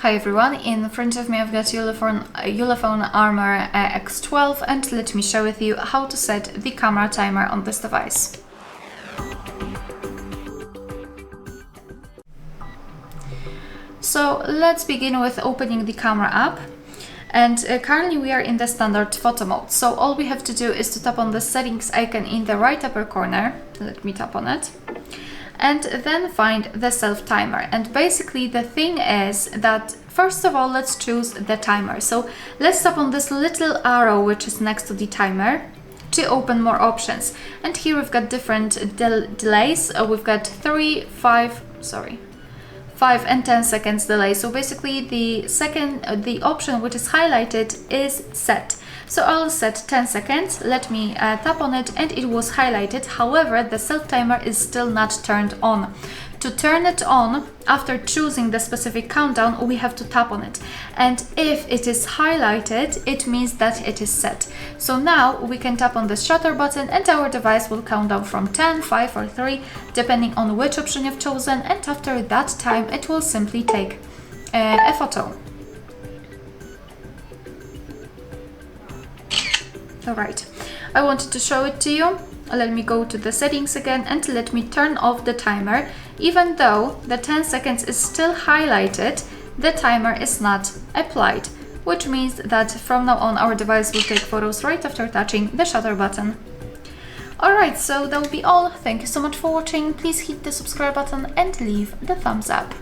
Hi everyone, in front of me I've got ULEFONE Armor X12 and let me share with you how to set the camera timer on this device. So let's begin with opening the camera app. And currently we are in the standard photo mode. So all we have to do is to tap on the settings icon in the right upper corner. Let me tap on it. And then find the self timer. And basically the thing is that first of all, let's choose the timer. So let's tap on this little arrow which is next to the timer to open more options. And here we've got different delays. We've got 5 and 10 seconds delay. So basically the option which is highlighted is set. So I'll set 10 seconds, let me tap on it and it was highlighted. However, the self timer is still not turned on. To turn it on, after choosing the specific countdown, we have to tap on it. And if it is highlighted, it means that it is set. So now we can tap on the shutter button and our device will count down from 10, 5 or 3, depending on which option you've chosen. And after that time, it will simply take a photo. Alright, I wanted to show it to you. Let me go to the settings again and let me turn off the timer. Even though the 10 seconds is still highlighted, the timer is not applied, which means that from now on our device will take photos right after touching the shutter button. Alright, so that will be all. Thank you so much for watching. Please hit the subscribe button and leave the thumbs up.